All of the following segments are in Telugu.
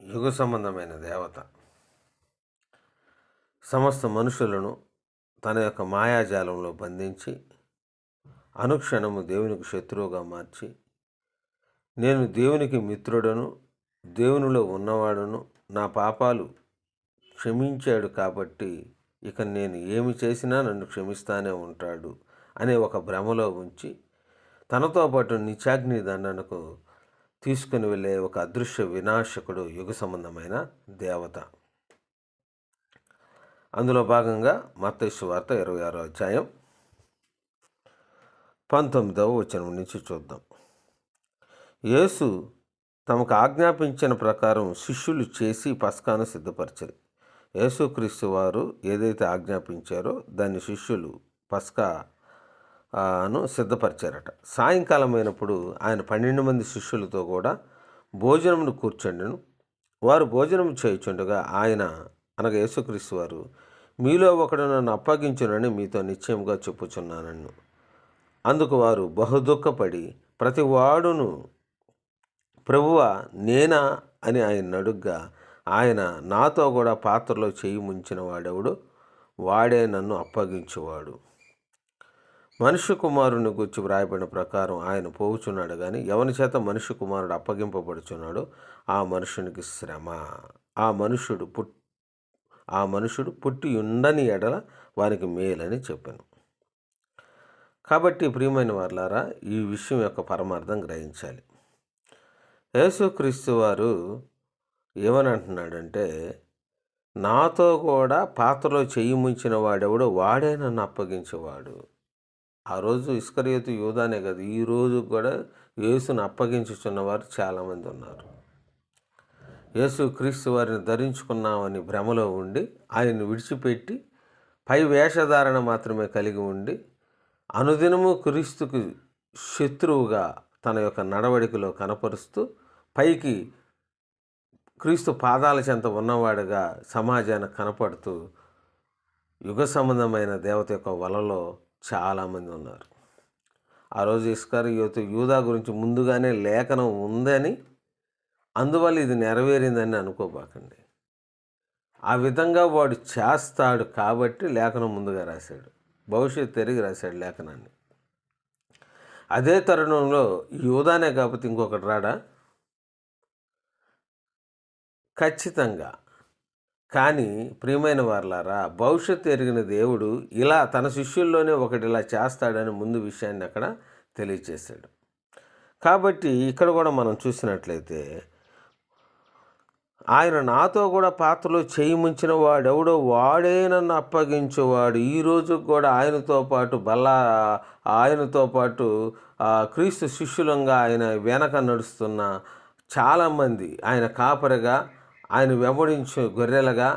యుగ సంబంధమైన దేవత సమస్త మనుషులను తన యొక్క మాయాజాలంలో బంధించి అనుక్షణము దేవునికి శత్రువుగా మార్చి, నేను దేవునికి మిత్రుడను, దేవునిలో ఉన్నవాడును, నా పాపాలు క్షమించాడు కాబట్టి ఇక నేను ఏమి చేసినా నన్ను క్షమిస్తానే ఉంటాడు అనే ఒక భ్రమలో ఉంచి తనతో పాటు నిత్యాగ్ని దండనకు తీసుకుని వెళ్ళే ఒక అదృశ్య వినాశకుడు యుగ సంబంధమైన దేవత. అందులో భాగంగా మత్తయి సువార్త 26వ అధ్యాయం 19వ వచనం నుంచి చూద్దాం. యేసు తమకు ఆజ్ఞాపించిన ప్రకారం శిష్యులు చేసి పస్కాను సిద్ధపరిచారు. యేసుక్రీస్తు వారు ఏదైతే ఆజ్ఞాపించారో దాన్ని శిష్యులు పస్కాను సిద్ధపరిచారట. సాయంకాలం అయినప్పుడు ఆయన 12 మంది శిష్యులతో కూడా భోజనమును కూర్చుండెను. వారు భోజనం చేయుచుండగా ఆయన అనగా యేసుక్రీస్తు వారు, మీలో ఒకడు నన్ను అప్పగించునని మీతో నిశ్చయముగా చెప్పుచున్నానన్ను. అందుకు వారు బహుదుఃఖపడి ప్రతి వాడును, ప్రభువా నేనా అని ఆయన అడుగ్గా, ఆయన, నాతో కూడా పాత్రలో చేయి ముంచిన వాడెవడు, వాడే నన్ను అప్పగించువాడు. మనుష్య కుమారుని గురించి వ్రాయబడిన ప్రకారం ఆయన పోవుచున్నాడు, కానీ ఎవరి చేత మనుష్య కుమారుడు అప్పగింపబడుచున్నాడో ఆ మనుషునికి శ్రమ. ఆ మనుషుడు పుట్టి ఉండని ఎడల వారికి మేలని చెప్పాను. కాబట్టి ప్రియమైన వారులారా, ఈ విషయం యొక్క పరమార్థం గ్రహించాలి. యేసుక్రీస్తు వారు ఏమని అంటున్నాడంటే, నాతో కూడా పాత్రలో చెయ్యి ముంచిన వాడెవడో వాడే నన్ను అప్పగించేవాడు. ఆ రోజు ఇస్కరియోతు యూదానే కాదు, ఈరోజు కూడా యేసును అప్పగించుచున్నవారు చాలామంది ఉన్నారు. యేసుక్రీస్తు వారిని ధరించుకున్నామని భ్రమలో ఉండి ఆయన్ని విడిచిపెట్టి పై వేషధారణ మాత్రమే కలిగి ఉండి అనుదినము క్రీస్తుకు శత్రువుగా తన యొక్క నడవడికలో కనపరుస్తూ పైకి క్రీస్తు పాదాల చెంత ఉన్నవాడుగా సమాజానికి కనపడుతూ యుగ సంబంధమైన దేవత యొక్క వలలో చాలామంది ఉన్నారు. ఆ రోజు ఇస్కరియోతు యూదా గురించి ముందుగానే లేఖనం ఉందని, అందువల్ల ఇది నెరవేరిందని అనుకోబాకండి. ఆ విధంగా వాడు చేస్తాడు కాబట్టి లేఖనం ముందుగా రాశాడు, భవిష్యత్తు తిరిగి రాశాడు లేఖనాన్ని. అదే తరుణంలో యూదానే కాకపోతే ఇంకొకటి రాడా? ఖచ్చితంగా. కానీ ప్రియమైన వారలారా, భవిష్యత్తు ఎరిగిన దేవుడు ఇలా తన శిష్యుల్లోనే ఒకటి ఇలా చేస్తాడని ముందు విషయాన్ని అక్కడ తెలియచేశాడు. కాబట్టి ఇక్కడ కూడా మనం చూసినట్లయితే, ఆయన నాతో కూడా పాత్రలో చేయి ముంచిన వాడెవడో వాడే నన్ను అప్పగించేవాడు. ఈరోజు కూడా ఆయనతో పాటు క్రీస్తు శిష్యులంగా ఆయన వెనక నడుస్తున్న చాలామంది, ఆయన కాపరిగా, ఆయన వెంబడించే గొర్రెలుగా,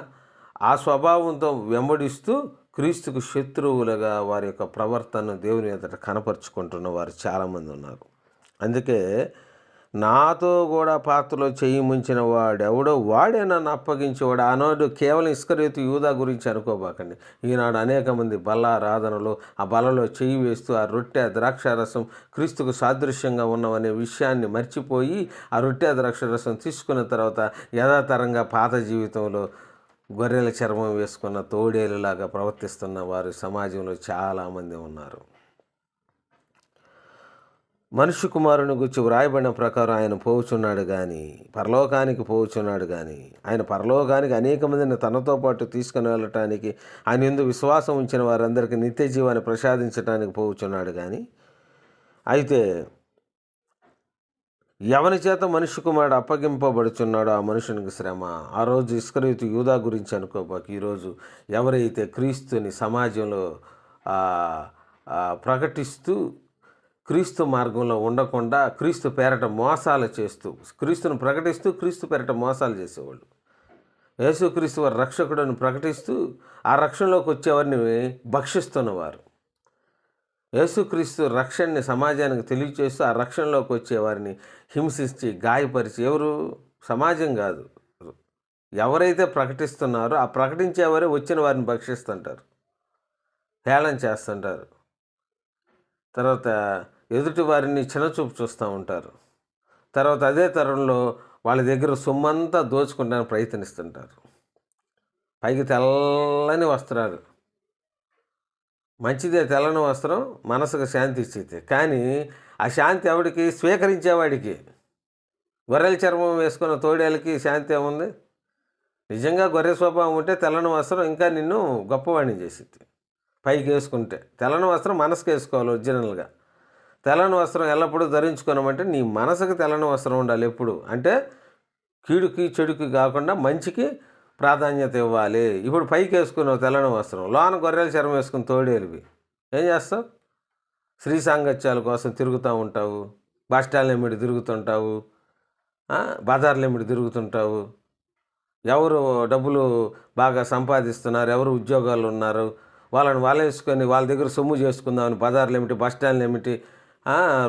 ఆ స్వభావంతో వెంబడిస్తూ క్రీస్తుకు శత్రువులుగా వారి యొక్క ప్రవర్తనను దేవుని ఎదుట కనపరుచుకుంటున్న వారు చాలామంది ఉన్నారు. అందుకే నాతో కూడా పాత్రలో చేయి ముంచిన వాడెవడో వాడే నన్ను అప్పగించేవాడు. ఆనాడు కేవలం ఇస్కరియోతు యూదా గురించి అనుకోబాకండి. ఈనాడు అనేక మంది బల్లారాధనలో ఆ బలలో చేయి వేస్తూ ఆ రొట్టె ద్రాక్షారసం క్రీస్తుకు సాదృశ్యంగా ఉన్నవనే విషయాన్ని మర్చిపోయి ఆ రొట్టె ద్రాక్షారసం తీసుకున్న తర్వాత యథాతరంగా పాత జీవితంలో గొర్రెల చర్మం వేసుకున్న తోడేలులాగా ప్రవర్తిస్తున్న వారు సమాజంలో చాలామంది ఉన్నారు. మనుష్య కుమారుని గురించి వ్రాయబడిన ప్రకారం ఆయన పోవుచున్నాడు కానీ, పరలోకానికి పోవుచున్నాడు కానీ, ఆయన పరలోకానికి అనేక మందిని తనతో పాటు తీసుకుని వెళ్ళటానికి, ఆయన యందు విశ్వాసం ఉంచిన వారందరికీ నిత్య జీవాన్ని ప్రసాదించడానికి పోవుచున్నాడు కానీ, అయితే ఎవరి చేత మనుష్య కుమారుడు అప్పగింపబడుచున్నాడో ఆ మనుషునికి శ్రమ. ఆ రోజు ఇస్కరియోతు యూదా గురించి అనుకోబాకు. ఈరోజు ఎవరైతే క్రీస్తుని సమాజంలో ప్రకటిస్తూ క్రీస్తు మార్గంలో ఉండకుండా క్రీస్తు పేరట మోసాలు చేస్తూ, క్రీస్తును ప్రకటిస్తూ క్రీస్తు పేరట మోసాలు చేసేవాళ్ళు, యేసుక్రీస్తు వారి రక్షకుడిని ప్రకటిస్తూ ఆ రక్షణలోకి వచ్చేవారిని భక్షిస్తున్నవారు, యేసుక్రీస్తు రక్షణని సమాజానికి తెలియచేస్తూ ఆ రక్షణలోకి వచ్చేవారిని హింసించి గాయపరిచి, ఎవరు? సమాజం కాదు, ఎవరైతే ప్రకటిస్తున్నారో ఆ ప్రకటించేవారే వచ్చిన వారిని భక్షిస్తుంటారు, హేళన చేస్తుంటారు, తర్వాత ఎదుటి వారిని చిన్నచూపు చూస్తూ ఉంటారు. తర్వాత అదే తరంలో వాళ్ళ దగ్గర సొమ్మంతా దోచుకోవడానికి ప్రయత్నిస్తుంటారు. పైకి తెల్లని వస్త్రాలు, మంచిదే తెల్లని వస్త్రం, మనసుకు శాంతి ఇచ్చేది. కానీ ఆ శాంతి ఎవడికి? స్వీకరించేవాడికి. గొర్రెల చర్మం వేసుకున్న తోడేళ్ళకి శాంతి ఏముంది? నిజంగా గొర్రె స్వభావం ఉంటే తెల్లని వస్త్రం ఇంకా నిన్ను గొప్పవాడిని చేసిద్ది. పైకి వేసుకుంటే తెల్లని వస్త్రం మనసుకు వేసుకోవాలి ఒరిజినల్గా. తెల్లని వస్త్రం ఎల్లప్పుడూ ధరించుకోనమంటే నీ మనసుకు తెల్లని వస్త్రం ఉండాలి ఎప్పుడు. అంటే కీడుకి చెడుకి కాకుండా మంచికి ప్రాధాన్యత ఇవ్వాలి. ఇప్పుడు పైకి వేసుకున్నావు తెల్లని వస్త్రం, లోన గొర్రెల చర్మం వేసుకుని తోడేలివి, ఏం చేస్తావు? స్త్రీ సాంగత్యాల కోసం తిరుగుతూ ఉంటావు, బస్ స్టాండ్ల ఎమ్మిడి తిరుగుతుంటావు, బజార్ల ఎమ్మిడి తిరుగుతుంటావు. ఎవరు డబ్బులు బాగా సంపాదిస్తున్నారు, ఎవరు ఉద్యోగాలు ఉన్నారు, వాళ్ళని వేసుకొని వాళ్ళ దగ్గర సొమ్ము చేసుకుందామని బజార్లు ఏమిటి, బస్ స్టాండ్లు ఏమిటి,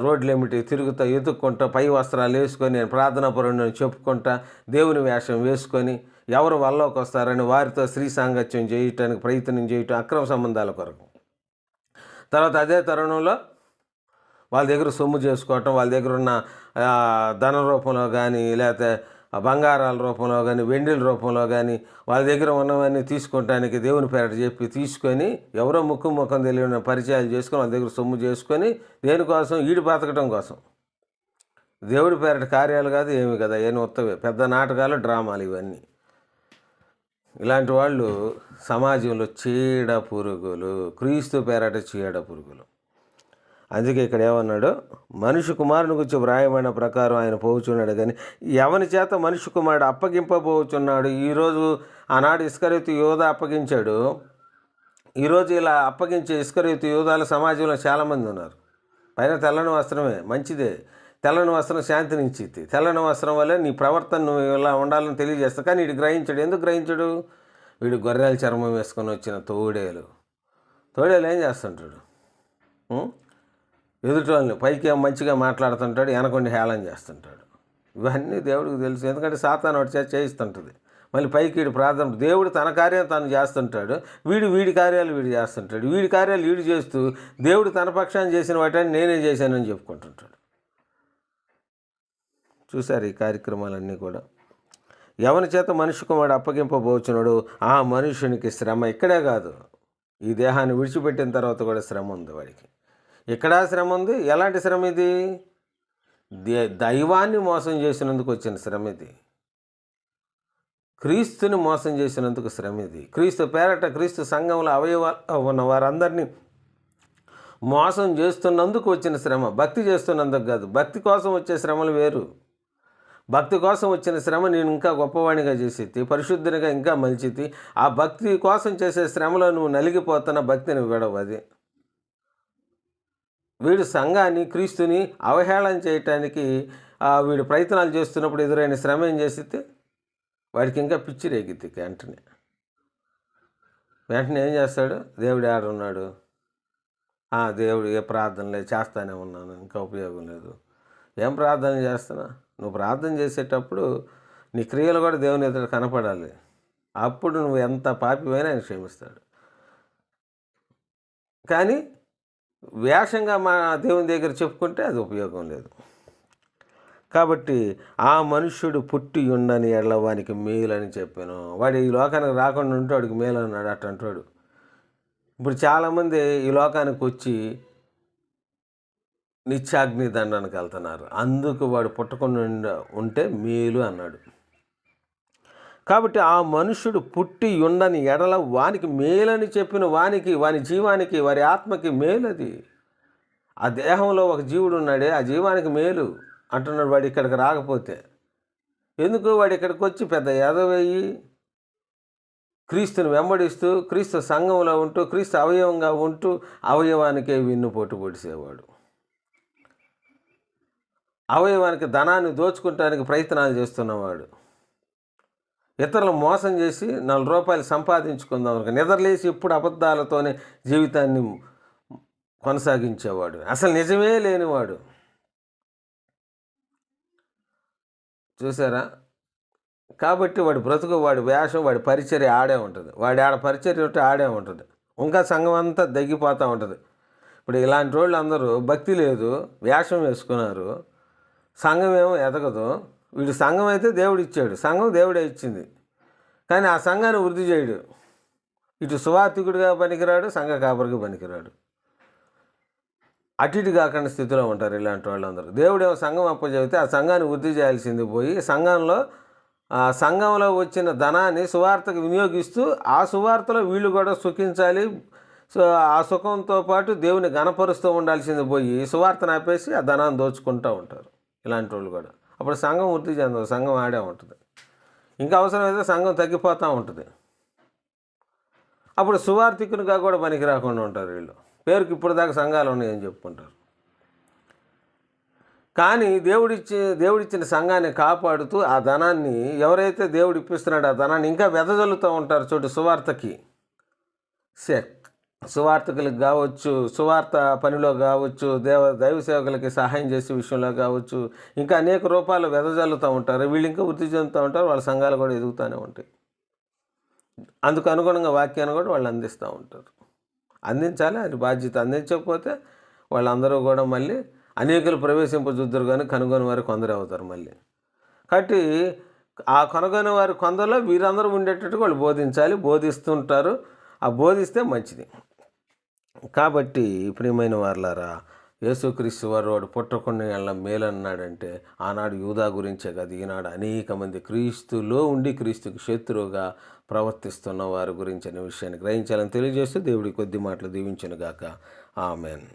రోడ్లు ఏమిటి తిరుగుతా ఎదుక్కుంటా పై వస్త్రాలు వేసుకొని నేను ప్రార్థనాపరుని చెప్పుకుంటా దేవుని వేషం వేసుకొని ఎవరు వాళ్ళలోకి వస్తారని వారితో స్త్రీ సాంగత్యం చేయటానికి ప్రయత్నం చేయటం అక్రమ సంబంధాల కొరకు. తర్వాత అదే తరుణంలో వాళ్ళ దగ్గర సొమ్ము చేసుకోవటం, వాళ్ళ దగ్గర ఉన్న ధన రూపంలో కానీ లేకపోతే బంగారాల రూపంలో కానీ వెండిల రూపంలో కానీ వాళ్ళ దగ్గర ఉన్నవన్నీ తీసుకోవటానికి దేవుని పేరట చెప్పి తీసుకొని ఎవరో ముఖం తెలియని పరిచయాలు చేసుకొని వాళ్ళ దగ్గర సొమ్ము చేసుకొని దేనికోసం? ఈడు బతకటం కోసం. దేవుడి పేరట కార్యాలు కాదు, ఏమి కదా, ఏమి ఉత్తవే పెద్ద నాటకాలు, డ్రామాలు ఇవన్నీ. ఇలాంటి వాళ్ళు సమాజంలో చీడ పురుగులు, క్రీస్తు పేరట చీడ పురుగులు. అందుకే ఇక్కడ ఏమన్నాడు? మనిషి కుమారుని గురించి వ్రాయమైన ప్రకారం ఆయన పోవుచున్నాడు, కానీ ఎవని చేత మనిషి కుమారుడు అప్పగింపబోచున్నాడు. ఈరోజు ఆనాడు ఇస్కరియోతు యూదా అప్పగించాడు, ఈరోజు ఇలా అప్పగించే ఇస్కరియోతు యూదాలు సమాజంలో చాలామంది ఉన్నారు. పైన తెల్లని వస్త్రమే మంచిదే, తెల్లని వస్త్రం శాంతినిచ్చిద్ది, తెల్లని వస్త్రం వల్లే నీ ప్రవర్తన నువ్వు ఇలా ఉండాలని తెలియజేస్తావు. కానీ వీడు గ్రహించాడు. ఎందుకు గ్రహించాడు? వీడు గొర్రెల చర్మం వేసుకొని వచ్చిన తోడేలు ఏం చేస్తుంటాడు? ఎదుటివాళ్ళని పైకి మంచిగా మాట్లాడుతుంటాడు, వెనకొండి హేళన చేస్తుంటాడు. ఇవన్నీ దేవుడికి తెలుసు, ఎందుకంటే సాతాను ఒకటి చేయిస్తుంటుంది. మళ్ళీ పైకి వీడు ప్రార్థన, దేవుడు తన కార్యం తను చేస్తుంటాడు, వీడి కార్యాలు వీడు చేస్తుంటాడు, వీడి కార్యాలు వీడు చేస్తూ దేవుడు తన పక్షాన్ని చేసిన వాటిని నేనే చేశానని చెప్పుకుంటుంటాడు. చూశారు ఈ కార్యక్రమాలన్నీ కూడా. ఎవరి చేత మనిషి కుమారుడు అప్పగింపబోచున్నాడు ఆ మనుషునికి శ్రమ. ఇక్కడే కాదు, ఈ దేహాన్ని విడిచిపెట్టిన తర్వాత కూడా శ్రమ ఉంది వాడికి. ఇక్కడ శ్రమ ఉంది. ఎలాంటి శ్రమ ఇది? దైవాన్ని మోసం చేసినందుకు వచ్చిన శ్రమ ఇది. క్రీస్తుని మోసం చేసినందుకు శ్రమ ఇది. క్రీస్తు పేరట క్రీస్తు సంఘంలో అవయవాలు ఉన్న వారందరినీ మోసం చేస్తున్నందుకు వచ్చిన శ్రమ. భక్తి చేస్తున్నందుకు కాదు. భక్తి కోసం వచ్చే శ్రమలు వేరు. భక్తి కోసం వచ్చిన శ్రమ నేను ఇంకా గొప్పవాణిగా చేసేది, పరిశుద్ధినిగా ఇంకా మలిచితి. ఆ భక్తి కోసం చేసే శ్రమలో నువ్వు నలిగిపోతున్న భక్తిని విడవు. అది వీడు సంఘాన్ని క్రీస్తుని అవహేళన చేయటానికి వీడు ప్రయత్నాలు చేస్తున్నప్పుడు ఎదురైన శ్రమ ఏం చేసితే వాడికి ఇంకా పిచ్చి రేగిద్ది. వెంటనే ఏం చేస్తాడు? దేవుడు ఆడున్నాడు, దేవుడు ఏ ప్రార్థన లేదు, చేస్తానే ఉన్నాను, ఇంకా ఉపయోగం లేదు. ఏం ప్రార్థన చేస్తున్నా? నువ్వు ప్రార్థన చేసేటప్పుడు నీ క్రియలు కూడా దేవుని ఎదుట కనపడాలి. అప్పుడు నువ్వు ఎంత పాపివైనా ఆయన క్షమిస్తాడు. కానీ వేషంగా మా దేవుని దగ్గర చెప్పుకుంటే అది ఉపయోగం లేదు. కాబట్టి ఆ మనుష్యుడు పుట్టి ఉండని ఎడల వానికి మేలు అని చెప్పాను. వాడు ఈ లోకానికి రాకుండా ఉంటే వాడికి మేలు అన్నాడు. అట్ట అంటాడు. ఇప్పుడు చాలామంది ఈ లోకానికి వచ్చి నిత్యాగ్ని దండానికి వెళ్తున్నారు. అందుకు వాడు పుట్టకుండా ఉంటే మేలు అన్నాడు. కాబట్టి ఆ మనుషుడు పుట్టి ఉండని ఎడల వానికి మేలని చెప్పిన వానికి, వాని జీవానికి, వారి ఆత్మకి మేలు. అది ఆ దేహంలో ఒక జీవుడు ఉన్నాడే, ఆ జీవానికి మేలు అంటున్నాడు. వాడు ఇక్కడికి రాకపోతే ఎందుకు? వాడు ఇక్కడికి వచ్చి పెద్ద ఎదవేయి క్రీస్తుని వెంబడిస్తూ క్రీస్తు సంఘంలో ఉంటూ క్రీస్తు అవయవంగా ఉంటూ అవయవానికే వెన్నుపోటు పొడిసేవాడు. అవయవానికి ధనాన్ని దోచుకుంటానికి ప్రయత్నాలు చేస్తున్నవాడు, ఇతరులు మోసం చేసి 4 రూపాయలు సంపాదించుకుందాం నిద్రలేసి ఇప్పుడు అబద్ధాలతోనే జీవితాన్ని కొనసాగించేవాడు, అసలు నిజమే లేనివాడు. చూసారా? కాబట్టి వాడి బ్రతుకు, వాడి వేషం, వాడి పరిచర్య ఆడే ఉంటుంది. వాడి ఆడ పరిచర్య ఉంటే ఆడే ఉంటుంది. ఇంకా సంఘం అంతా దగ్గిపోతూ ఉంటుంది. ఇప్పుడు ఇలాంటి వాళ్ళు అందరూ భక్తి లేదు, వేషం వేసుకున్నారు, సంఘం ఏమో ఎదగదు, వీడు సంఘం అయితే దేవుడు ఇచ్చాడు, సంఘం దేవుడే ఇచ్చింది, కానీ ఆ సంఘాన్ని వృద్ధి చేయడు. ఇటు సువార్థికుడిగా పనికిరాడు, సంఘ కాపరికి పనికిరాడు. అటు ఇటు కాకుండా స్థితిలో ఉంటారు ఇలాంటి వాళ్ళందరూ. దేవుడేమో సంఘం అప్పచెబితే ఆ సంఘాన్ని వృద్ధి చేయాల్సింది పోయి సంఘంలో వచ్చిన ధనాన్ని సువార్తకు వినియోగిస్తూ ఆ సువార్తలో వీళ్ళు కూడా సుఖించాలి. సో ఆ సుఖంతో పాటు దేవుని గణపరుస్తూ ఉండాల్సింది పోయి సువార్తను ఆపేసి ఆ ధనాన్ని దోచుకుంటూ ఉంటారు ఇలాంటి వాళ్ళు కూడా. అప్పుడు సంఘం వృద్ధి చెందదు, సంఘం ఆడే ఉంటుంది. ఇంకా అవసరమైతే సంఘం తగ్గిపోతూ ఉంటుంది. అప్పుడు సువార్థికునిగా కూడా పనికి రాకుండా ఉంటారు వీళ్ళు. పేరుకి ఇప్పుడు దాకా సంఘాలు ఉన్నాయని చెప్పుకుంటారు. కానీ దేవుడిచ్చిన సంఘాన్ని కాపాడుతూ ఆ ధనాన్ని ఎవరైతే దేవుడు ఇప్పిస్తున్నాడో ఆ ధనాన్ని ఇంకా వెదజల్లుతూ ఉంటారు. చోటు సువార్థకులకు కావచ్చు, సువార్త పనిలో కావచ్చు, దైవ సేవకులకి సహాయం చేసే విషయంలో కావచ్చు, ఇంకా అనేక రూపాయలు వెదజల్లుతూ ఉంటారు. వీళ్ళు ఇంకా వృద్ధి చెందుతూ ఉంటారు, వాళ్ళ సంఘాలు కూడా ఎదుగుతూనే ఉంటాయి. అందుకు అనుగుణంగా వాక్యాన్ని కూడా వాళ్ళు అందిస్తూ ఉంటారు. అందించాలి, అది బాధ్యత. అందించకపోతే వాళ్ళందరూ కూడా మళ్ళీ అనేకులు ప్రవేశింపజుద్దరు, కానీ కనుగొని వారు కొందరు అవుతారు మళ్ళీ. కాబట్టి ఆ కనుగొని వారి కొందరిలో వీరందరూ ఉండేటట్టు వాళ్ళు బోధించాలి, బోధిస్తుంటారు. ఆ బోధిస్తే మంచిది. కాబట్టి ప్రియమైన వారలారా, యేసుక్రీస్తు వాడు పుట్టకుండా మేలన్నాడంటే ఆనాడు యూదా గురించే కాదు, ఈనాడు అనేక మంది క్రీస్తులో ఉండి క్రీస్తుకి శత్రువుగా ప్రవర్తిస్తున్న వారి గురించి అనే విషయాన్ని గ్రహించాలని తెలియజేస్తూ దేవుడి కొద్ది మాటలు దీవించును గాక. ఆమెన్.